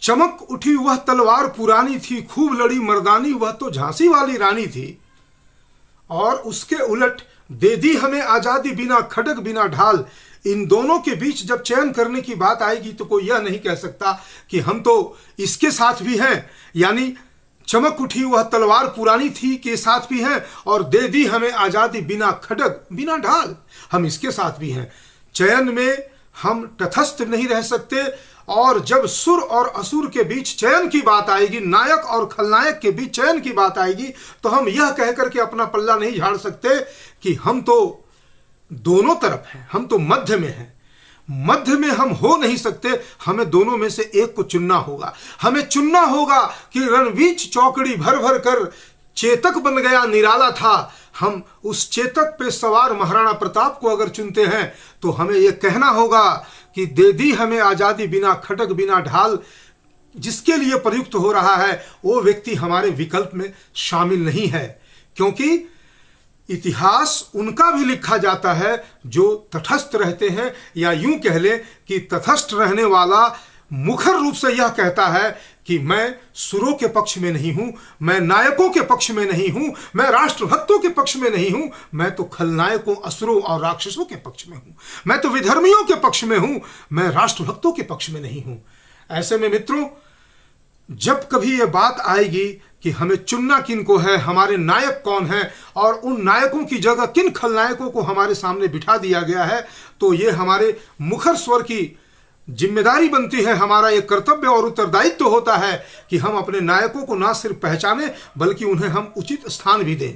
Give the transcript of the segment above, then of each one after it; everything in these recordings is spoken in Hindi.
चमक उठी वह तलवार पुरानी थी, खूब लड़ी मर्दानी वह तो झांसी वाली रानी थी। और उसके उलट दे दी हमें आजादी बिना खड़ग बिना ढाल। इन दोनों के बीच जब चयन करने की बात आएगी तो कोई यह नहीं कह सकता कि हम तो इसके साथ भी हैं, यानी चमक उठी वह तलवार पुरानी थी के साथ भी हैं, और दे दी हमें आजादी बिना खड़ग बिना ढाल, हम इसके साथ भी हैं। चयन में हम तटस्थ नहीं रह सकते, और जब सुर और असुर के बीच चयन की बात आएगी, नायक और खलनायक के बीच चयन की बात आएगी, तो हम यह कहकर के अपना पल्ला नहीं झाड़ सकते कि हम तो दोनों तरफ हैं, हम तो मध्य में हैं। मध्य में हम हो नहीं सकते, हमें दोनों में से एक को चुनना होगा। हमें चुनना होगा कि रणवीच चौकड़ी भर भर कर चेतक बन गया निराला था। हम उस चेतक पे सवार महाराणा प्रताप को अगर चुनते हैं तो हमें यह कहना होगा कि दे दी हमें आजादी बिना खटक बिना ढाल जिसके लिए प्रयुक्त हो रहा है वो व्यक्ति हमारे विकल्प में शामिल नहीं है, क्योंकि इतिहास उनका भी लिखा जाता है जो तटस्थ रहते हैं, या यूं कह ले कि तटस्थ रहने वाला मुखर रूप से यह कहता है कि मैं सुरों के पक्ष में नहीं हूं, मैं नायकों के पक्ष में नहीं हूं, मैं राष्ट्रभक्तों के पक्ष में नहीं हूं, मैं तो खलनायकों असुरों और राक्षसों के पक्ष में हूं, मैं तो विधर्मियों के पक्ष में हूं, मैं राष्ट्रभक्तों के पक्ष में नहीं हूं। ऐसे में मित्रों, जब कभी यह बात आएगी कि हमें चुनना किन को है, हमारे नायक कौन है, और उन नायकों की जगह किन खलनायकों को हमारे सामने बिठा दिया गया है, तो ये हमारे मुखर स्वर की जिम्मेदारी बनती है, हमारा एक कर्तव्य और उत्तरदायित्व तो होता है कि हम अपने नायकों को ना सिर्फ पहचाने बल्कि उन्हें हम उचित स्थान भी दें।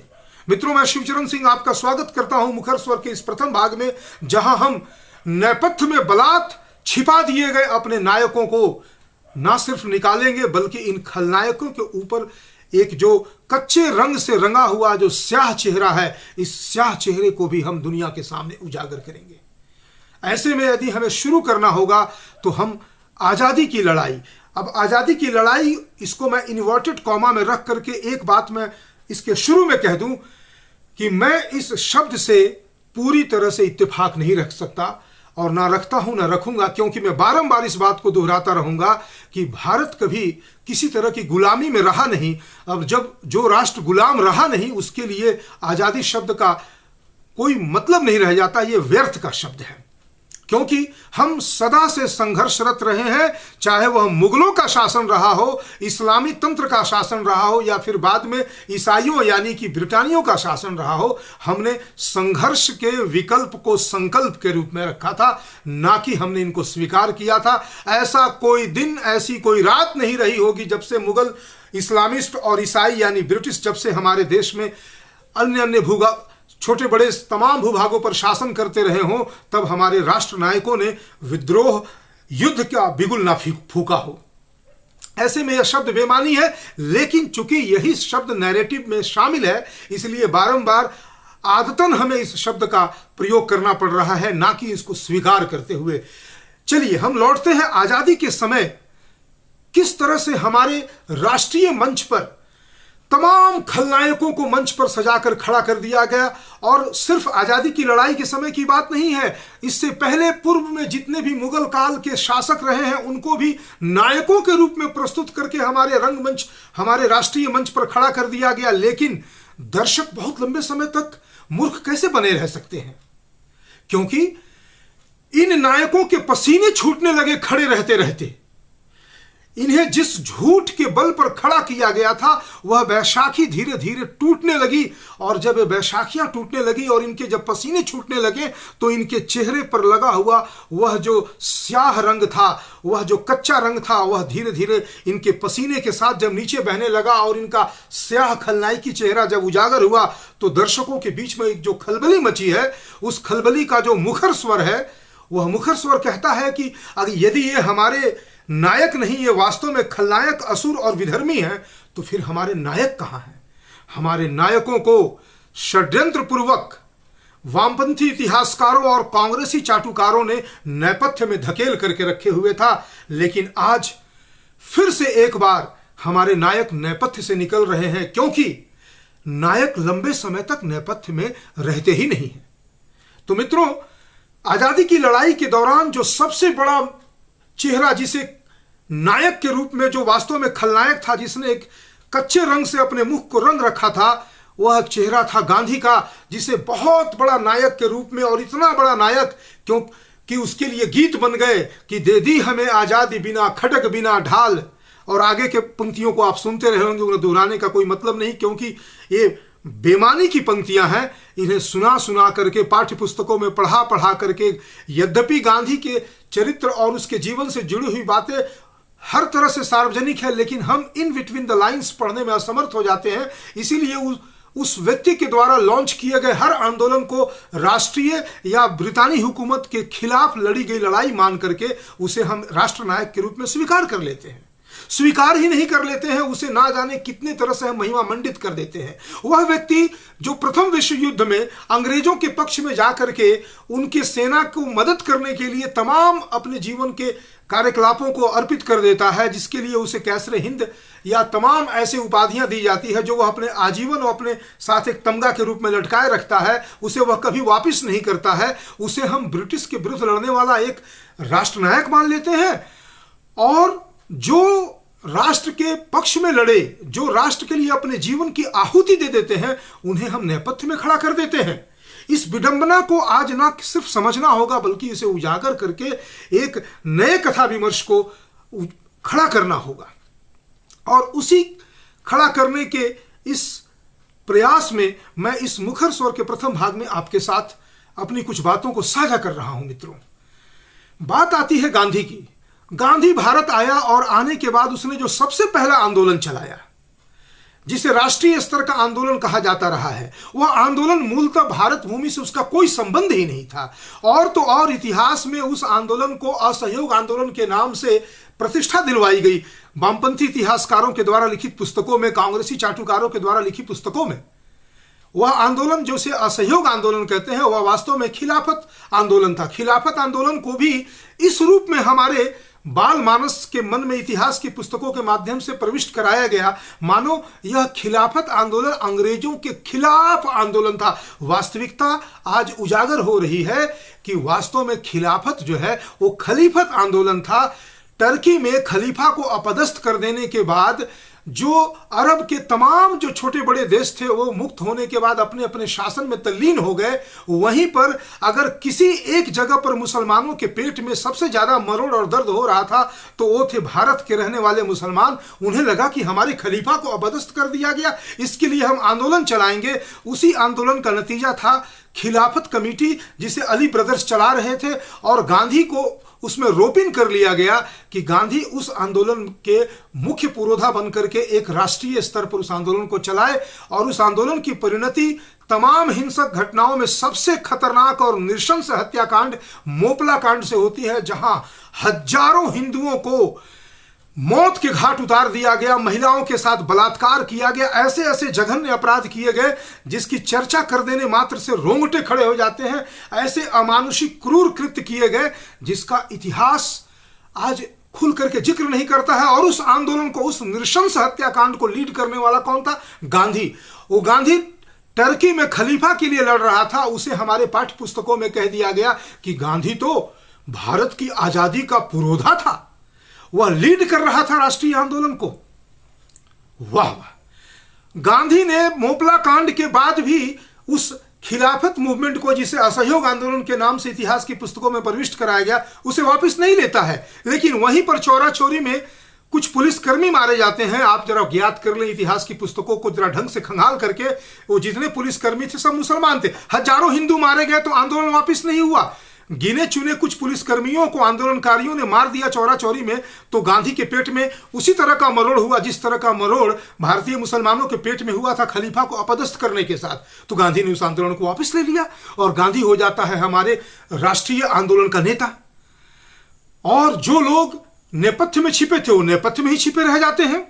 मित्रों, मैं शिवचरण सिंह आपका स्वागत करता हूं मुखर स्वर के इस प्रथम भाग में, जहां हम नेपथ्य में बलात् छिपा दिए गए अपने नायकों को ना सिर्फ निकालेंगे बल्कि इन खलनायकों के ऊपर एक जो कच्चे रंग से रंगा हुआ जो स्याह चेहरा है, इस स्याह चेहरे को भी हम दुनिया के सामने उजागर करेंगे। ऐसे में यदि हमें शुरू करना होगा तो हम आज़ादी की लड़ाई, अब आज़ादी की लड़ाई इसको मैं इन्वर्टेड कॉमा में रख करके एक बात मैं इसके शुरू में कह दूं कि मैं इस शब्द से पूरी तरह से इत्तेफाक नहीं रख सकता, और ना रखता हूं ना रखूंगा, क्योंकि मैं बारंबार इस बात को दोहराता रहूंगा कि भारत कभी किसी तरह की गुलामी में रहा नहीं। अब जब जो राष्ट्र गुलाम रहा नहीं उसके लिए आज़ादी शब्द का कोई मतलब नहीं रह जाता, ये व्यर्थ का शब्द है, क्योंकि हम सदा से संघर्षरत रहे हैं, चाहे वह मुगलों का शासन रहा हो, इस्लामी तंत्र का शासन रहा हो, या फिर बाद में ईसाइयों यानी कि ब्रिटानियों का शासन रहा हो। हमने संघर्ष के विकल्प को संकल्प के रूप में रखा था, ना कि हमने इनको स्वीकार किया था। ऐसा कोई दिन, ऐसी कोई रात नहीं रही होगी जब से मुगल, इस्लामिस्ट और ईसाई यानी ब्रिटिश जब से हमारे देश में अन्य अन्य भूगा छोटे बड़े तमाम भूभागों पर शासन करते रहे हों, तब हमारे राष्ट्र नायकों ने विद्रोह युद्ध का बिगुल ना फूका हो। ऐसे में यह शब्द बेमानी है, लेकिन चूंकि यही शब्द नैरेटिव में शामिल है इसलिए बारंबार आदतन हमें इस शब्द का प्रयोग करना पड़ रहा है, ना कि इसको स्वीकार करते हुए। चलिए हम लौटते हैं आजादी के समय, किस तरह से हमारे राष्ट्रीय मंच पर तमाम खलनायकों को मंच पर सजाकर खड़ा कर दिया गया। और सिर्फ आजादी की लड़ाई के समय की बात नहीं है, इससे पहले पूर्व में जितने भी मुगल काल के शासक रहे हैं उनको भी नायकों के रूप में प्रस्तुत करके हमारे रंगमंच, हमारे राष्ट्रीय मंच पर खड़ा कर दिया गया। लेकिन दर्शक बहुत लंबे समय तक मूर्ख कैसे बने रह सकते हैं, क्योंकि इन नायकों के पसीने छूटने लगे खड़े रहते रहते। इन्हें जिस झूठ के बल पर खड़ा किया गया था वह वैशाखी धीरे धीरे टूटने लगी, और जब ये वैशाखियां टूटने लगी और इनके जब पसीने छूटने लगे तो इनके चेहरे पर लगा हुआ वह जो स्याह रंग था, वह जो कच्चा रंग था, वह धीरे धीरे इनके पसीने के साथ जब नीचे बहने लगा और इनका स्याह खलनायकी चेहरा जब उजागर हुआ तो दर्शकों के बीच में एक जो खलबली मची है, उस खलबली का जो मुखर स्वर है, वह मुखर स्वर कहता है कि अगर यदि ये हमारे नायक नहीं, ये वास्तव में खलनायक, असुर और विधर्मी हैं, तो फिर हमारे नायक कहां हैं? हमारे नायकों को षड्यंत्र पूर्वक वामपंथी इतिहासकारों और कांग्रेसी चाटुकारों ने नेपथ्य में धकेल करके रखे हुए था। लेकिन आज फिर से एक बार हमारे नायक नेपथ्य से निकल रहे हैं, क्योंकि नायक लंबे समय तक नेपथ्य में रहते ही नहीं हैं। तो मित्रों, आजादी की लड़ाई के दौरान जो सबसे बड़ा चेहरा जिसे नायक के रूप में, जो वास्तव में खलनायक था, जिसने एक कच्चे रंग से अपने मुख को रंग रखा था, वह चेहरा था गांधी का, जिसे बहुत बड़ा नायक के रूप में, और इतना बड़ा नायक क्यों कि उसके लिए गीत बन गए कि दे दी हमें आजादी बिना खड़ग बिना ढाल। और आगे के पंक्तियों को आप सुनते रहे होंगे, उन्हें दोहराने का कोई मतलब नहीं, क्योंकि ये बेमानी की पंक्तियां हैं। इन्हें सुना सुना करके, पाठ्य पुस्तकों में पढ़ा पढ़ा करके, यद्यपि गांधी के चरित्र और उसके जीवन से जुड़ी हुई बातें हर तरह से सार्वजनिक है, लेकिन हम इन बिटवीन द लाइंस पढ़ने में असमर्थ हो जाते हैं। इसीलिए उस व्यक्ति के द्वारा लॉन्च किए गए हर आंदोलन को राष्ट्रीय या ब्रितानी हुकूमत के खिलाफ लड़ी गई लड़ाई मान करके उसे हम राष्ट्रनायक के रूप में स्वीकार कर लेते हैं। स्वीकार ही नहीं कर लेते हैं, उसे ना जाने कितने तरह से हम महिमा मंडित कर देते हैं। वह व्यक्ति जो प्रथम विश्व युद्ध में अंग्रेजों के पक्ष में जाकर के उनकी सेना को मदद करने के लिए तमाम अपने जीवन के कार्यकलापों को अर्पित कर देता है, जिसके लिए उसे कैसरे हिंद या तमाम ऐसे उपाधियां दी जाती है जो वह अपने आजीवन और अपने साथ एक तमगा के रूप में लटकाए रखता है, उसे वह कभी वापस नहीं करता है। उसे हम ब्रिटिश के विरुद्ध लड़ने वाला एक राष्ट्रनायक मान लेते हैं। और जो राष्ट्र के पक्ष में लड़े, जो राष्ट्र के लिए अपने जीवन की आहुति दे देते हैं, उन्हें हम नेपथ्य में खड़ा कर देते हैं। इस विडंबना को आज ना सिर्फ समझना होगा, बल्कि इसे उजागर करके एक नए कथा विमर्श को खड़ा करना होगा। और उसी खड़ा करने के इस प्रयास में मैं इस मुखर स्वर के प्रथम भाग में आपके साथ अपनी कुछ बातों को साझा कर रहा हूं। मित्रों, बात आती है गांधी की। गांधी भारत आया और आने के बाद उसने जो सबसे पहला आंदोलन चलाया, जिसे राष्ट्रीय स्तर का आंदोलन कहा जाता रहा है, वह आंदोलन मूलतः भारत भूमि से उसका कोई संबंध ही नहीं था। और तो और इतिहास में उस आंदोलन को असहयोग आंदोलन के नाम से प्रतिष्ठा दिलवाई गई। वामपंथी इतिहासकारों के द्वारा लिखित पुस्तकों में, कांग्रेसी चाटुकारों के द्वारा लिखित पुस्तकों में वह आंदोलन जो से असहयोग आंदोलन कहते हैं, वह वास्तव में खिलाफत आंदोलन था। खिलाफत आंदोलन को भी इस रूप में हमारे बाल मानस के मन में इतिहास की पुस्तकों के माध्यम से प्रविष्ट कराया गया, मानो यह खिलाफत आंदोलन अंग्रेजों के खिलाफ आंदोलन था। वास्तविकता आज उजागर हो रही है कि वास्तव में खिलाफत जो है वो खलीफत आंदोलन था। टर्की में खलीफा को अपदस्थ कर देने के बाद जो अरब के तमाम जो छोटे बड़े देश थे वो मुक्त होने के बाद अपने अपने शासन में तल्लीन हो गए। वहीं पर अगर किसी एक जगह पर मुसलमानों के पेट में सबसे ज्यादा मरोड़ और दर्द हो रहा था तो वो थे भारत के रहने वाले मुसलमान। उन्हें लगा कि हमारे खलीफा को अपदस्थ कर दिया गया, इसके लिए हम आंदोलन चलाएंगे। उसी आंदोलन का नतीजा था खिलाफत कमेटी, जिसे अली ब्रदर्स चला रहे थे, और गांधी को उसमें रोपिन कर लिया गया कि गांधी उस आंदोलन के मुख्य पुरोधा बनकर के एक राष्ट्रीय स्तर पर उस आंदोलन को चलाए। और उस आंदोलन की परिणति तमाम हिंसक घटनाओं में सबसे खतरनाक और नृशंस हत्याकांड मोपला कांड से होती है, जहां हजारों हिंदुओं को मौत के घाट उतार दिया गया, महिलाओं के साथ बलात्कार किया गया, ऐसे ऐसे जघन्य अपराध किए गए जिसकी चर्चा कर देने मात्र से रोंगटे खड़े हो जाते हैं। ऐसे अमानुषिक क्रूर कृत्य किए गए जिसका इतिहास आज खुल करके जिक्र नहीं करता है। और उस आंदोलन को, उस नृशंस हत्याकांड को लीड करने वाला कौन था? गांधी। वो गांधी टर्की में खलीफा के लिए लड़ रहा था। उसे हमारे पाठ्य पुस्तकों में कह दिया गया कि गांधी तो भारत की आजादी का पुरोधा था, वह लीड कर रहा था राष्ट्रीय आंदोलन को। वाह वाह! गांधी ने मोपला कांड के बाद भी उस खिलाफत मूवमेंट को, जिसे असहयोग आंदोलन के नाम से इतिहास की पुस्तकों में प्रविष्ट कराया गया, उसे वापस नहीं लेता है। लेकिन वहीं पर चौरा चौरी में कुछ पुलिसकर्मी मारे जाते हैं। आप जरा ज्ञात कर लें इतिहास की पुस्तकों को जरा ढंग से खंगाल करके, वो जितने पुलिसकर्मी थे सब मुसलमान थे। हजारों हिंदू मारे गए तो आंदोलन वापस नहीं हुआ। गिने चुने कुछ पुलिसकर्मियों को आंदोलनकारियों ने मार दिया चौरा चौरी में, तो गांधी के पेट में उसी तरह का मरोड़ हुआ जिस तरह का मरोड़ भारतीय मुसलमानों के पेट में हुआ था खलीफा को अपदस्थ करने के साथ। तो गांधी ने उस आंदोलन को वापस ले लिया और गांधी हो जाता है हमारे राष्ट्रीय आंदोलन का नेता। और जो लोग नेपथ्य में छिपे थे वो नेपथ्य में ही छिपे रह जाते हैं।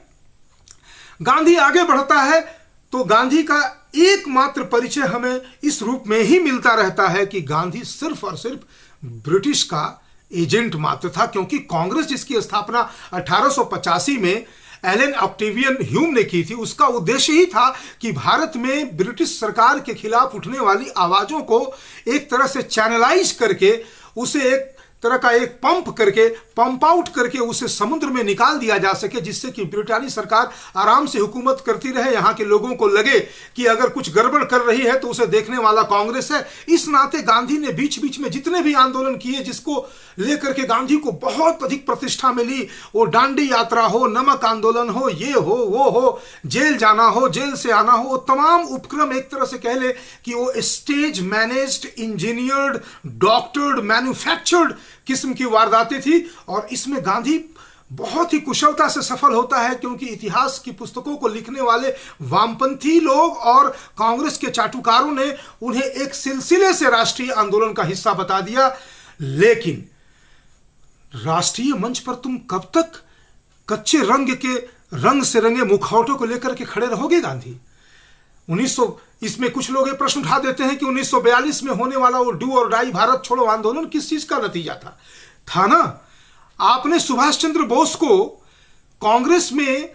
गांधी आगे बढ़ता है तो गांधी का एकमात्र परिचय हमें इस रूप में ही मिलता रहता है कि गांधी सिर्फ और सिर्फ ब्रिटिश का एजेंट मात्र था, क्योंकि कांग्रेस जिसकी स्थापना 1885 में एलन ऑक्टेवियन ह्यूम ने की थी, उसका उद्देश्य ही था कि भारत में ब्रिटिश सरकार के खिलाफ उठने वाली आवाजों को एक तरह से चैनलाइज करके उसे एक तरह का एक पंप आउट करके उसे समुद्र में निकाल दिया जा सके, जिससे कि ब्रिटानी सरकार आराम से हुकूमत करती रहे, यहाँ के लोगों को लगे कि अगर कुछ गड़बड़ कर रही है तो उसे देखने वाला कांग्रेस है। इस नाते गांधी ने बीच बीच में जितने भी आंदोलन किए, जिसको लेकर के गांधी को बहुत अधिक प्रतिष्ठा मिली, वो डांडी यात्रा हो, नमक आंदोलन हो, ये हो वो हो, जेल जाना हो, जेल से आना हो, वो तमाम उपक्रम एक तरह से कह ले कि वो stage managed, engineered, doctored, manufactured किस्म की वारदातें थी। और इसमें गांधी बहुत ही कुशलता से सफल होता है, क्योंकि इतिहास की पुस्तकों को लिखने वाले वामपंथी लोग और कांग्रेस के चाटुकारों ने उन्हें एक सिलसिले से राष्ट्रीय आंदोलन का हिस्सा बता दिया। लेकिन राष्ट्रीय मंच पर तुम कब तक कच्चे रंग से रंगे मुखौटों को लेकर के खड़े रहोगे गांधी? 1900 इसमें कुछ लोग ये प्रश्न उठा देते हैं कि 1942 में होने वाला वो डू और डाई भारत छोड़ो आंदोलन किस चीज का नतीजा था ना, आपने सुभाष चंद्र बोस को कांग्रेस में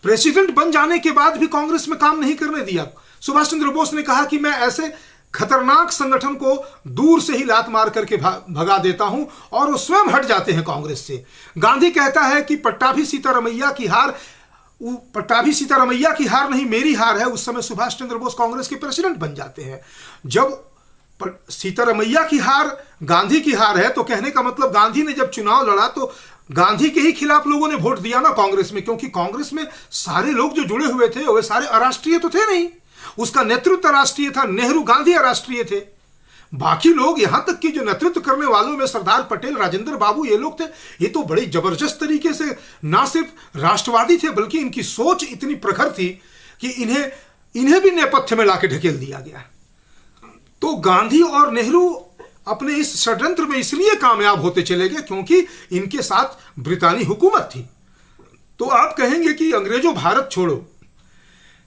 प्रेसिडेंट बन जाने के बाद भी कांग्रेस में काम नहीं करने दिया। सुभाष चंद्र बोस ने कहा कि मैं ऐसे खतरनाक संगठन को दूर से ही लात मार करके भगा देता हूं, और वो स्वयं हट जाते हैं कांग्रेस से। गांधी कहता है कि पट्टाभी सीतारमैया की हार नहीं, मेरी हार है। उस समय सुभाष चंद्र बोस कांग्रेस के प्रेसिडेंट बन जाते हैं। जब सीतारमैया की हार गांधी की हार है, तो कहने का मतलब गांधी ने जब चुनाव लड़ा तो गांधी के ही खिलाफ लोगों ने वोट दिया ना कांग्रेस में, क्योंकि कांग्रेस में सारे लोग जो जुड़े हुए थे वे सारे अराष्ट्रीय तो थे नहीं। उसका नेतृत्व राष्ट्रीय था, नेहरू गांधी अराष्ट्रीय थे। बाकी लोग, यहां तक कि जो नेतृत्व करने वालों में सरदार पटेल, राजेंद्र बाबू, ये लोग थे, ये तो बड़े जबरदस्त तरीके से ना सिर्फ राष्ट्रवादी थे, बल्कि इनकी सोच इतनी प्रखर थी कि इन्हें भी नेपथ्य में लाके ढकेल दिया गया। तो गांधी और नेहरू अपने इस षड्यंत्र में इसलिए कामयाब होते चले गए क्योंकि इनके साथ ब्रितानी हुकूमत थी। तो आप कहेंगे कि अंग्रेजों भारत छोड़ो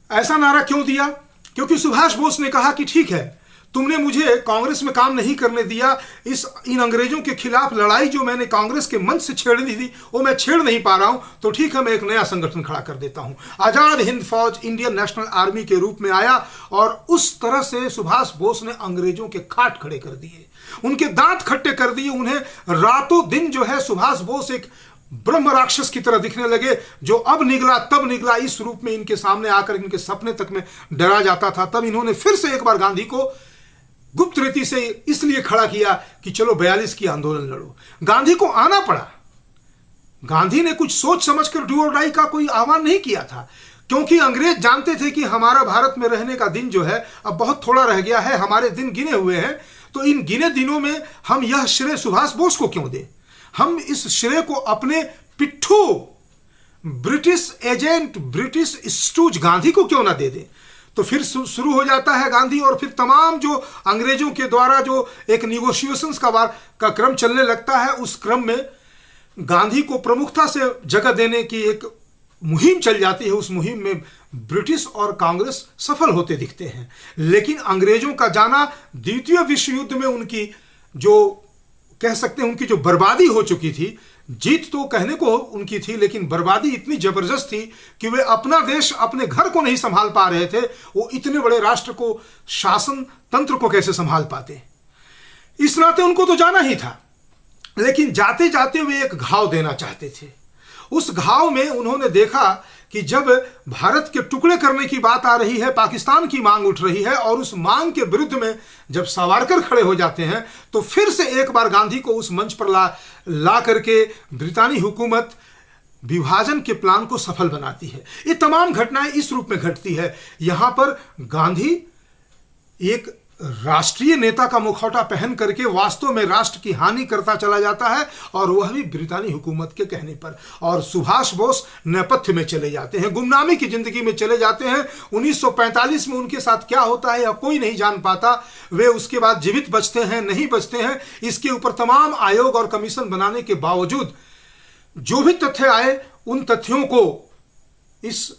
ऐसा नारा क्यों दिया? क्योंकि सुभाष बोस ने कहा कि ठीक है, तुमने मुझे कांग्रेस में काम नहीं करने दिया, इन अंग्रेजों के खिलाफ लड़ाई जो मैंने कांग्रेस के मंच से छेड़नी थी वो मैं छेड़ नहीं पा रहा हूं, तो ठीक है, मैं एक नया संगठन खड़ा कर देता हूं। आजाद हिंद फौज, इंडियन नेशनल आर्मी के रूप में आया, और उस तरह से सुभाष बोस ने अंग्रेजों के खाट खड़े कर दिए, उनके दांत खट्टे कर दिए। उन्हें रातों दिन जो है सुभाष बोस एक ब्रह्म राक्षस की तरह दिखने लगे, जो अब निकला तब निकला, इस रूप में इनके सामने आकर इनके सपने तक में डरा जाता था। तब इन्होंने फिर से एक बार गांधी को गुप्त रीति से इसलिए खड़ा किया कि चलो 42 की आंदोलन लड़ो। गांधी को आना पड़ा। गांधी ने कुछ सोच समझकर डू और डाई का कोई आह्वान नहीं किया था, क्योंकि अंग्रेज जानते थे कि हमारा भारत में रहने का दिन जो है अब बहुत थोड़ा रह गया है, हमारे दिन गिने हुए हैं। तो इन गिने दिनों में हम यह श्रेय सुभाष बोस को क्यों दें? हम इस श्रेय को अपने पिट्ठू British agent, British stooge Gandhi को क्यों ना दे दें? तो फिर शुरू हो जाता है गांधी, और फिर तमाम जो अंग्रेजों के द्वारा जो एक निगोशिएशंस का क्रम चलने लगता है, उस क्रम में गांधी को प्रमुखता से जगह देने की एक मुहिम चल जाती है। उस मुहिम में ब्रिटिश और कांग्रेस सफल होते दिखते हैं, लेकिन अंग्रेजों का जाना द्वितीय विश्व युद्ध में उनकी जो कह सकते हैं उनकी जो बर्बादी हो चुकी थी, जीत तो कहने को उनकी थी, लेकिन बर्बादी इतनी जबरदस्त थी कि वे अपना देश, अपने घर को नहीं संभाल पा रहे थे। वो इतने बड़े राष्ट्र को, शासन तंत्र को कैसे संभाल पाते? इस नाते उनको तो जाना ही था, लेकिन जाते जाते वे एक घाव देना चाहते थे। उस घाव में उन्होंने देखा कि जब भारत के टुकड़े करने की बात आ रही है, पाकिस्तान की मांग उठ रही है, और उस मांग के विरुद्ध में जब सावरकर खड़े हो जाते हैं, तो फिर से एक बार गांधी को उस मंच पर ला करके ब्रितानी हुकूमत विभाजन के प्लान को सफल बनाती है। ये तमाम घटनाएं इस रूप में घटती है। यहां पर गांधी एक राष्ट्रीय नेता का मुखौटा पहन करके वास्तव में राष्ट्र की हानि करता चला जाता है, और वह भी ब्रितानी हुकूमत के कहने पर। और सुभाष बोस नेपथ्य में चले जाते हैं, गुमनामी की जिंदगी में चले जाते हैं। 1945 में उनके साथ क्या होता है या कोई नहीं जान पाता। वे उसके बाद जीवित बचते हैं, नहीं बचते हैं, इसके ऊपर तमाम आयोग और कमीशन बनाने के बावजूद जो भी तथ्य आए, उन तथ्यों को इस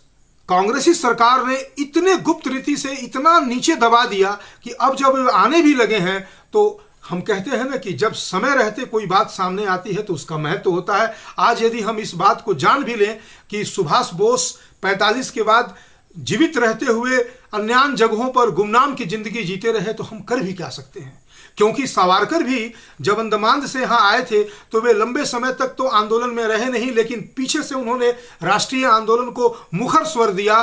कांग्रेसी सरकार ने इतने गुप्त रीति से इतना नीचे दबा दिया कि अब जब आने भी लगे हैं, तो हम कहते हैं ना कि जब समय रहते कोई बात सामने आती है तो उसका महत्व होता है। आज यदि हम इस बात को जान भी लें कि सुभाष बोस 45 के बाद जीवित रहते हुए अन्यान जगहों पर गुमनाम की जिंदगी जीते रहे, तो हम कर भी क्या सकते हैं, क्योंकि सावरकर भी जब अंडमान से यहाँ आए थे तो वे लंबे समय तक तो आंदोलन में रहे नहीं, लेकिन पीछे से उन्होंने राष्ट्रीय आंदोलन को मुखर स्वर दिया,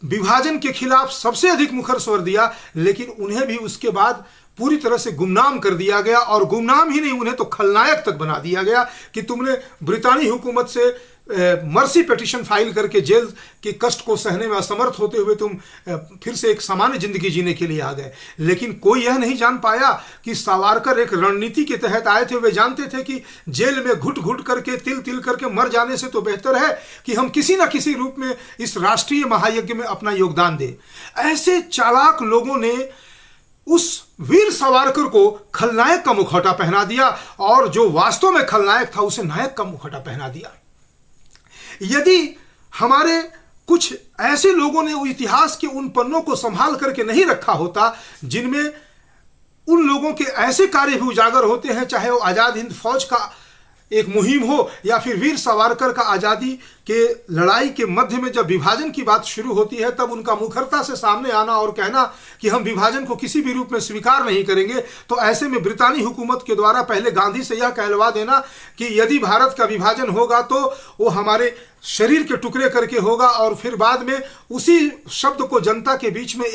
विभाजन के खिलाफ सबसे अधिक मुखर स्वर दिया, लेकिन उन्हें भी उसके बाद पूरी तरह से गुमनाम कर दिया गया। और गुमनाम ही नहीं, उन्हें तो खलनायक तक बना दिया गया कि तुमने ब्रितानी हुकूमत से मर्सी पिटीशन फाइल करके जेल के कष्ट को सहने में असमर्थ होते हुए तुम फिर से एक सामान्य जिंदगी जीने के लिए आ गए। लेकिन कोई यह नहीं जान पाया कि सावरकर एक रणनीति के तहत आए थे। वे जानते थे कि जेल में घुट घुट करके तिल तिल करके मर जाने से तो बेहतर है कि हम किसी न किसी रूप में इस राष्ट्रीय महायज्ञ में अपना योगदान दें। ऐसे चालाक लोगों ने उस वीर सावरकर को खलनायक का मुखौटा पहना दिया और जो वास्तव में खलनायक था उसे नायक का मुखौटा पहना दिया। यदि हमारे कुछ ऐसे लोगों ने इतिहास के उन पन्नों को संभाल करके नहीं रखा होता जिनमें उन लोगों के ऐसे कार्य भी उजागर होते हैं, चाहे वो आजाद हिंद फौज का एक मुहिम हो या फिर वीर सावरकर का आज़ादी के लड़ाई के मध्य में जब विभाजन की बात शुरू होती है तब उनका मुखरता से सामने आना और कहना कि हम विभाजन को किसी भी रूप में स्वीकार नहीं करेंगे। तो ऐसे में ब्रितानी हुकूमत के द्वारा पहले गांधी से यह कहलवा देना कि यदि भारत का विभाजन होगा तो वो हमारे शरीर के टुकड़े करके होगा, और फिर बाद में उसी शब्द को जनता के बीच में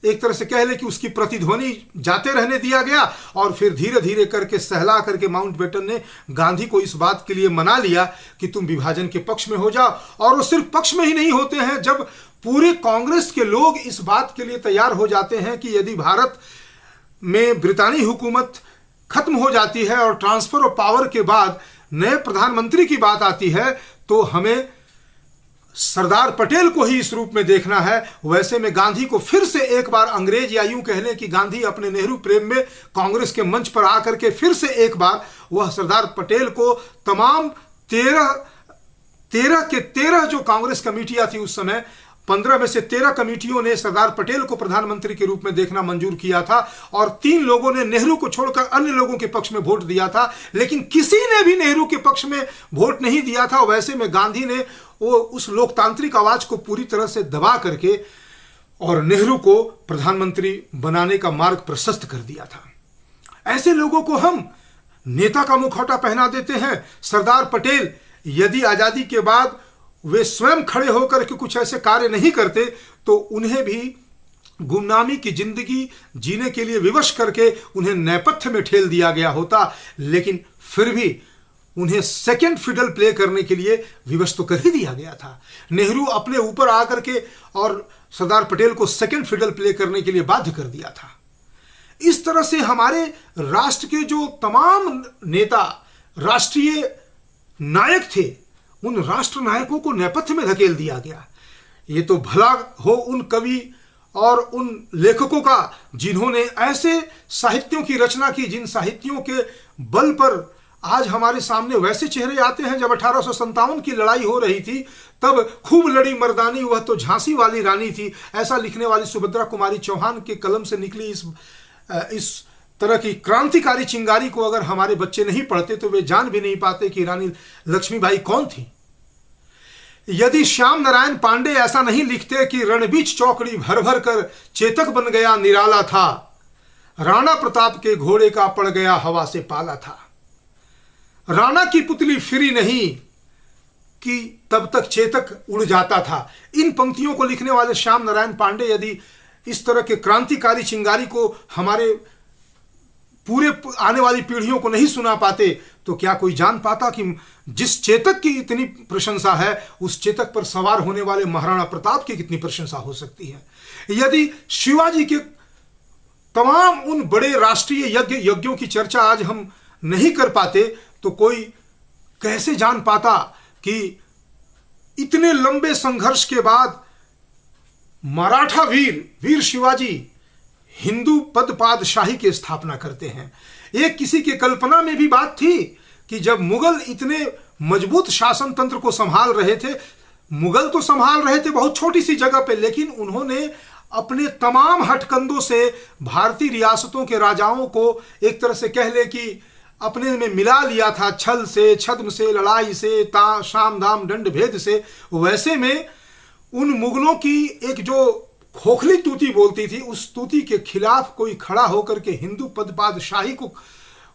एक तरह से कह ले कि उसकी प्रतिध्वनि जाते रहने दिया गया। और फिर धीरे धीरे करके सहला करके माउंटबेटन ने गांधी को इस बात के लिए मना लिया कि तुम विभाजन के पक्ष में हो जाओ। और वो सिर्फ पक्ष में ही नहीं होते हैं, जब पूरे कांग्रेस के लोग इस बात के लिए तैयार हो जाते हैं कि यदि भारत में ब्रितानी हुकूमत खत्म हो जाती है और ट्रांसफर ऑफ पावर के बाद नए प्रधानमंत्री की बात आती है तो हमें सरदार पटेल को ही इस रूप में देखना है। वैसे में गांधी को फिर से एक बार अंग्रेज या यूं कह लें कि गांधी अपने नेहरू प्रेम में कांग्रेस के मंच पर आकर के फिर से एक बार वह सरदार पटेल को तमाम 13 जो कांग्रेस कमेटियां थी उस समय 15 में से 13 कमेटियों ने सरदार पटेल को प्रधानमंत्री के रूप में देखना मंजूर किया था और 3 लोगों ने नेहरू को छोड़कर अन्य लोगों के पक्ष में वोट दिया था, लेकिन किसी ने भी नेहरू के पक्ष में वोट नहीं दिया था। वैसे में गांधी ने वो उस लोकतांत्रिक आवाज को पूरी तरह से दबा करके और नेहरू को प्रधानमंत्री बनाने का मार्ग प्रशस्त कर दिया था। ऐसे लोगों को हम नेता का मुखौटा पहना देते हैं। सरदार पटेल यदि आजादी के बाद वे स्वयं खड़े होकर के कुछ ऐसे कार्य नहीं करते तो उन्हें भी गुमनामी की जिंदगी जीने के लिए विवश करके उन्हें नेपथ्य में ठेल दिया गया होता, लेकिन फिर भी उन्हें सेकंड फिडल प्ले करने के लिए विवश तो कर ही दिया गया था। नेहरू अपने ऊपर आकर के और सरदार पटेल को सेकंड फिडल प्ले करने के लिए बाध्य कर दिया था। इस तरह से हमारे राष्ट्र के जो तमाम नेता राष्ट्रीय नायक थे उन राष्ट्र नायकों को नेपथ्य में धकेल दिया गया। ये तो भला हो उन कवि और उन लेखकों का जिन्होंने ऐसे साहित्यों की रचना की जिन साहित्यों के बल पर आज हमारे सामने वैसे चेहरे आते हैं। जब 1857 की लड़ाई हो रही थी तब खूब लड़ी मर्दानी वह तो झांसी वाली रानी थी, ऐसा लिखने वाली सुभद्रा कुमारी चौहान के कलम से निकली इस तरह की क्रांतिकारी चिंगारी को अगर हमारे बच्चे नहीं पढ़ते तो वे जान भी नहीं पाते कि रानी लक्ष्मीबाई कौन थी। यदि श्याम नारायण पांडे ऐसा नहीं लिखते कि रणबीच चौकड़ी भर भर कर चेतक बन गया निराला था, राणा प्रताप के घोड़े का पड़ गया हवा से पाला था, राणा की पुतली फिरी नहीं कि तब तक चेतक उड़ जाता था। इन पंक्तियों को लिखने वाले श्याम नारायण पांडे यदि इस तरह के क्रांतिकारी चिंगारी को हमारे पूरे आने वाली पीढ़ियों को नहीं सुना पाते तो क्या कोई जान पाता कि जिस चेतक की इतनी प्रशंसा है उस चेतक पर सवार होने वाले महाराणा प्रताप की कितनी प्रशंसा हो सकती है। यदि शिवाजी के तमाम उन बड़े राष्ट्रीय यज्ञों की चर्चा आज हम नहीं कर पाते तो कोई कैसे जान पाता कि इतने लंबे संघर्ष के बाद मराठा वीर शिवाजी हिंदू पदपादशाही की स्थापना करते हैं। एक किसी के कल्पना में भी बात थी कि जब मुगल इतने मजबूत शासन तंत्र को संभाल रहे थे, मुगल तो संभाल रहे थे बहुत छोटी सी जगह पे, लेकिन उन्होंने अपने तमाम हथकंडों से भारतीय रियासतों के राजाओं को एक तरह से कह ले कि अपने में मिला लिया था, छल से, छद्म से, लड़ाई से, साम दाम दंड भेद से। वैसे में उन मुगलों की एक जो खोखली तूती बोलती थी, उस तूती के खिलाफ कोई खड़ा होकर के हिंदू पदपादशाही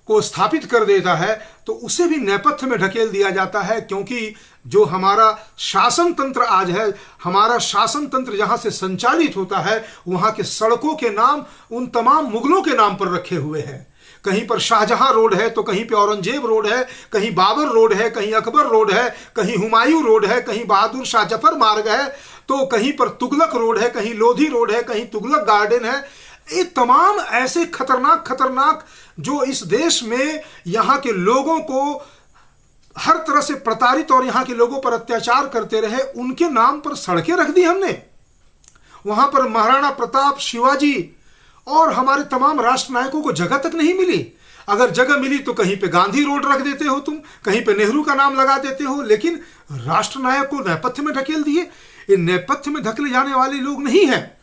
को स्थापित कर देता है तो उसे भी नेपथ्य में ढकेल दिया जाता है। क्योंकि जो हमारा शासन तंत्र आज है, हमारा शासन तंत्र जहां से संचालित होता है, वहां के सड़कों के नाम उन तमाम मुगलों के नाम पर रखे हुए हैं। कहीं पर शाहजहां रोड है तो कहीं पे औरंगजेब रोड है, कहीं बाबर रोड है, कहीं अकबर रोड है, कहीं हुमायूं रोड है, कहीं बहादुर शाह जफर मार्ग है, तो कहीं पर तुगलक रोड है, कहीं लोधी रोड है, कहीं तुगलक गार्डन है। ये तमाम ऐसे खतरनाक खतरनाक जो इस देश में यहाँ के लोगों को हर तरह से प्रताड़ित और यहाँ के लोगों पर अत्याचार करते रहे, उनके नाम पर सड़कें रख दी हमने। वहां पर महाराणा प्रताप, शिवाजी और हमारे तमाम राष्ट्र नायकों को जगह तक नहीं मिली। अगर जगह मिली तो कहीं पे गांधी रोड रख देते हो तुम, कहीं पे नेहरू का नाम लगा देते हो, लेकिन राष्ट्र नायक को नेपथ्य में ढकेल दिए। ये नेपथ्य में धकेले जाने वाले लोग नहीं हैं।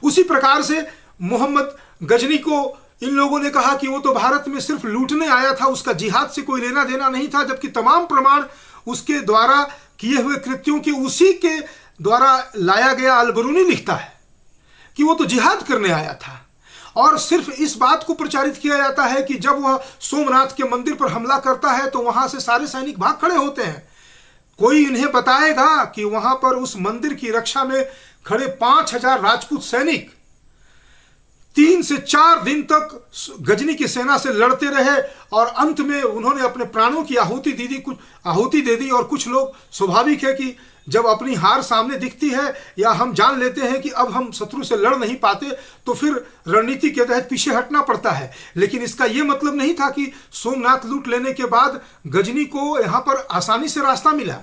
उसी प्रकार से मोहम्मद गजनी को इन लोगों ने कहा कि वो तो भारत में सिर्फ लूटने आया था, उसका जिहाद से कोई लेना देना नहीं था, जबकि तमाम प्रमाण उसके द्वारा किए हुए कृत्यों के उसी के द्वारा लाया गया। अलबरूनी लिखता है कि वो तो जिहाद करने आया था। और सिर्फ इस बात को प्रचारित किया जाता है कि जब वह सोमनाथ के मंदिर पर हमला करता है तो वहां से सारे सैनिक भाग खड़े होते हैं। कोई इन्हें बताएगा कि वहां पर उस मंदिर की रक्षा में खड़े 5000 राजपूत सैनिक 3 से 4 दिन तक गजनी की सेना से लड़ते रहे और अंत में उन्होंने अपने प्राणों की आहुति दे दी। और कुछ लोग, स्वाभाविक है कि जब अपनी हार सामने दिखती है या हम जान लेते हैं कि अब हम शत्रु से लड़ नहीं पाते तो फिर रणनीति के तहत पीछे हटना पड़ता है। लेकिन इसका यह मतलब नहीं था कि सोमनाथ लूट लेने के बाद गजनी को यहां पर आसानी से रास्ता मिला।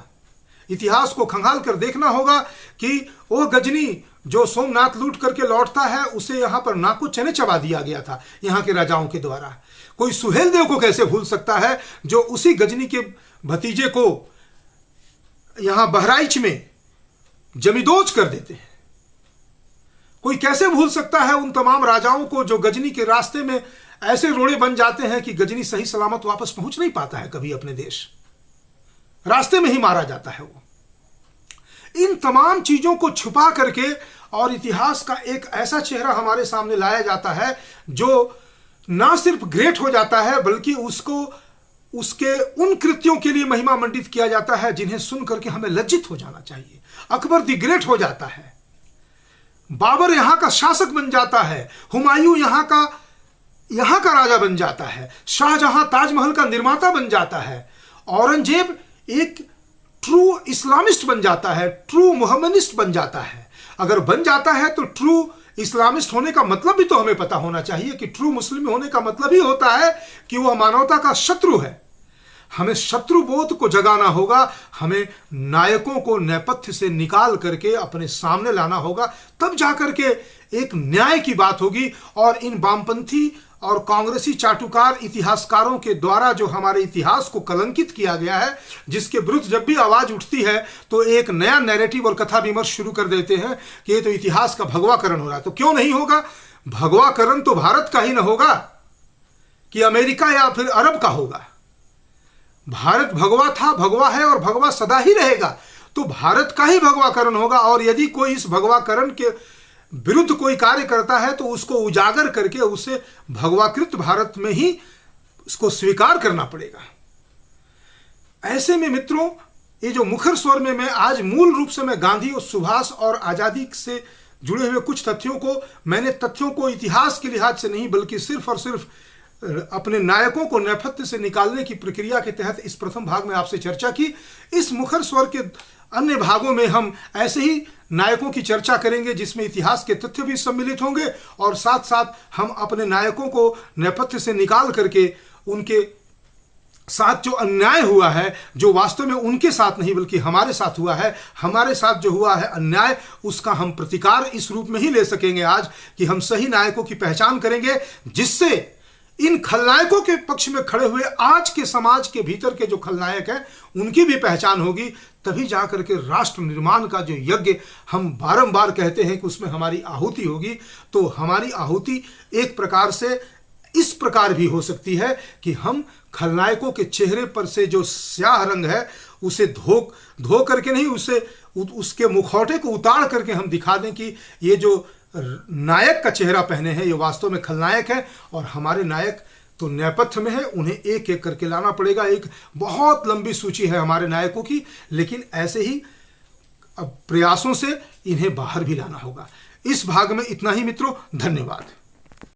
इतिहास को खंगाल कर देखना होगा कि वह गजनी जो सोमनाथ लूट करके लौटता है उसे यहां पर नाको चने चबा दिया गया था यहां के राजाओं के द्वारा। कोई सुहेल देव को कैसे भूल सकता है जो उसी गजनी के भतीजे को यहां बहराइच में जमीदोज कर देते हैं। कोई कैसे भूल सकता है उन तमाम राजाओं को जो गजनी के रास्ते में ऐसे रोड़े बन जाते हैं कि गजनी सही सलामत वापस पहुंच नहीं पाता है कभी अपने देश, रास्ते में ही मारा जाता है वो। इन तमाम चीजों को छुपा करके और इतिहास का एक ऐसा चेहरा हमारे सामने लाया जाता है जो ना सिर्फ ग्रेट हो जाता है बल्कि उसको उसके उन कृत्यों के लिए महिमा मंडित किया जाता है जिन्हें सुन करके हमें लज्जित हो जाना चाहिए। अकबर द ग्रेट हो जाता है, बाबर यहां का शासक बन जाता है, हुमायूं यहां का राजा बन जाता है, शाहजहां ताजमहल का निर्माता बन जाता है, औरंगजेब एक ट्रू इस्लामिस्ट बन जाता है, ट्रू मुहम्मदिस्ट बन जाता है। अगर बन जाता है तो ट्रू इस्लामिस्ट होने का मतलब भी तो हमें पता होना चाहिए कि ट्रू मुस्लिम होने का मतलब ही होता है कि वह मानवता का शत्रु है। हमें शत्रु बोध को जगाना होगा, हमें नायकों को नेपथ्य से निकाल करके अपने सामने लाना होगा, तब जाकर के एक न्याय की बात होगी। और इन वामपंथी और कांग्रेसी चाटुकार इतिहासकारों के द्वारा जो हमारे इतिहास को कलंकित किया गया है, जिसके विरुद्ध जब भी आवाज उठती है तो एक नया नैरेटिव और कथा विमर्श शुरू कर देते हैं कि ये तो इतिहास का भगवाकरण हो रहा है। तो क्यों नहीं होगा? भगवाकरण तो भारत का ही ना होगा कि अमेरिका या फिर अरब का होगा। भारत भगवा था, भगवा है और भगवा सदा ही रहेगा। तो भारत का ही भगवाकरण होगा। और यदि कोई इस भगवाकरण के विरुद्ध कोई कार्य करता है तो उसको उजागर करके उसे भगवाकृत भारत में ही उसको स्वीकार करना पड़ेगा। ऐसे में मित्रों, ये जो मुखर स्वर में मैं आज मूल रूप से मैं गांधी और सुभाष और आजादी से जुड़े हुए कुछ तथ्यों को, मैंने तथ्यों को इतिहास के लिहाज से नहीं बल्कि सिर्फ और सिर्फ अपने नायकों को नेपथ्य से निकालने की प्रक्रिया के तहत इस प्रथम भाग में आपसे चर्चा की। इस मुखर स्वर के अन्य भागों में हम ऐसे ही नायकों की चर्चा करेंगे जिसमें इतिहास के तथ्य भी सम्मिलित होंगे और साथ साथ हम अपने नायकों को नेपथ्य से निकाल करके उनके साथ जो अन्याय हुआ है, जो वास्तव में उनके साथ नहीं बल्कि हमारे साथ हुआ है, हमारे साथ जो हुआ है अन्याय, उसका हम प्रतिकार इस रूप में ही ले सकेंगे आज कि हम सही नायकों की पहचान करेंगे, जिससे इन खलनायकों के पक्ष में खड़े हुए आज के समाज के भीतर के जो खलनायक हैं उनकी भी पहचान होगी। तभी जाकर के राष्ट्र निर्माण का जो यज्ञ हम बारंबार कहते हैं कि उसमें हमारी आहुति होगी, तो हमारी आहुति एक प्रकार से इस प्रकार भी हो सकती है कि हम खलनायकों के चेहरे पर से जो स्याह रंग है उसे धो करके नहीं, उसके मुखौटे को उतार करके हम दिखा दें कि ये जो नायक का चेहरा पहने हैं ये वास्तव में खलनायक है, और हमारे नायक तो नेपथ्य में है, उन्हें एक एक करके लाना पड़ेगा। एक बहुत लंबी सूची है हमारे नायकों की, लेकिन ऐसे ही प्रयासों से इन्हें बाहर भी लाना होगा। इस भाग में इतना ही मित्रों, धन्यवाद।